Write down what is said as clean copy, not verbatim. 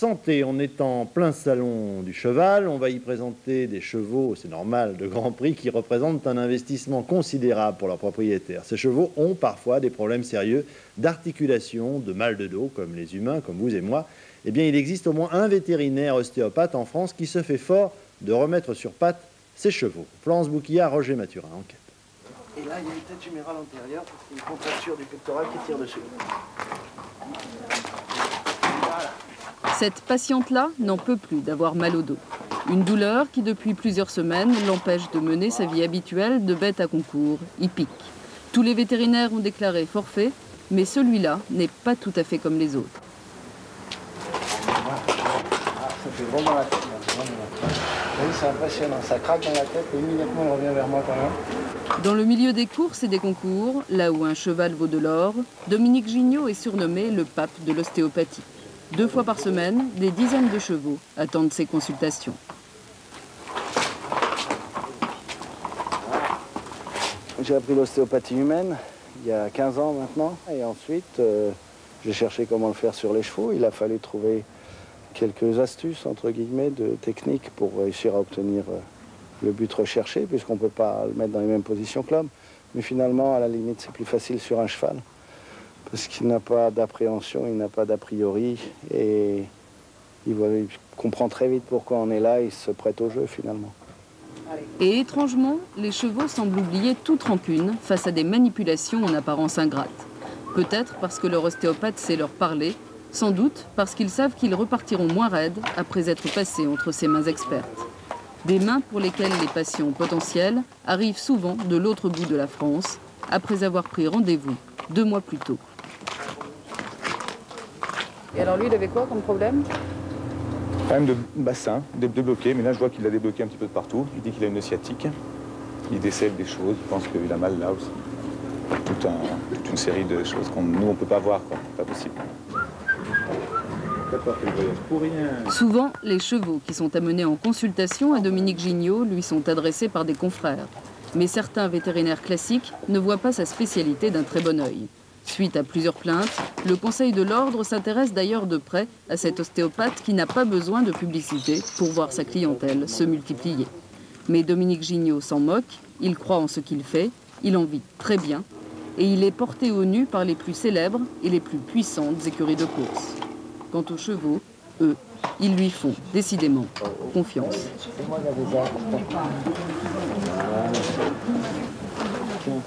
santé. On est en plein salon du cheval. On va y présenter des chevaux, c'est normal, de grand prix qui représentent un investissement considérable pour leurs propriétaires. Ces chevaux ont parfois des problèmes sérieux d'articulation, de mal de dos, comme les humains, comme vous et moi. Eh bien, il existe au moins un vétérinaire ostéopathe en France qui se fait fort de remettre sur pattes ses chevaux. Florence Bouquillard, Roger Mathurin, enquête. Et là, il y a une tête humérale antérieure, c'est une contracture du pectoral qui tire dessus. Voilà. Cette patiente-là n'en peut plus d'avoir mal au dos. Une douleur qui, depuis plusieurs semaines, l'empêche de mener sa vie habituelle de bête à concours, hippique. Tous les vétérinaires ont déclaré forfait, mais celui-là n'est pas tout à fait comme les autres. Ça fait vraiment la tête. Oui, c'est impressionnant. Ça craque dans la tête et immédiatement il revient vers moi quand même. Dans le milieu des courses et des concours, là où un cheval vaut de l'or, Dominique Gignot est surnommé le pape de l'ostéopathie. 2 fois par semaine, des dizaines de chevaux attendent ses consultations. J'ai appris l'ostéopathie humaine il y a 15 ans maintenant. Et ensuite, j'ai cherché comment le faire sur les chevaux. Il a fallu trouver quelques astuces, entre guillemets, de techniques pour réussir à obtenir le but recherché, puisqu'on ne peut pas le mettre dans les mêmes positions que l'homme. Mais finalement, à la limite, c'est plus facile sur un cheval, parce qu'il n'a pas d'appréhension, il n'a pas d'a priori, et il comprend très vite pourquoi on est là, il se prête au jeu finalement. Et étrangement, les chevaux semblent oublier toute rancune face à des manipulations en apparence ingrates. Peut-être parce que leur ostéopathe sait leur parler, sans doute parce qu'ils savent qu'ils repartiront moins raides après être passés entre ses mains expertes. Des mains pour lesquelles les patients potentiels arrivent souvent de l'autre bout de la France, après avoir pris rendez-vous 2 mois plus tôt. Et alors lui, il avait quoi comme problème? Problème de bassin, débloqué, mais là je vois qu'il l'a débloqué un petit peu de partout. Il dit qu'il a une sciatique, il décèle des choses, il pense qu'il a mal là aussi. Toute une série de choses qu'on nous on peut pas voir, quoi. Pas possible. Souvent, les chevaux qui sont amenés en consultation à Dominique Gignot lui sont adressés par des confrères. Mais certains vétérinaires classiques ne voient pas sa spécialité d'un très bon œil. Suite à plusieurs plaintes, le Conseil de l'Ordre s'intéresse d'ailleurs de près à cet ostéopathe qui n'a pas besoin de publicité pour voir sa clientèle se multiplier. Mais Dominique Gignot s'en moque, il croit en ce qu'il fait, il en vit très bien, et il est porté au nu par les plus célèbres et les plus puissantes écuries de course. Quant aux chevaux, eux, ils lui font décidément confiance. C'est moi qui ai des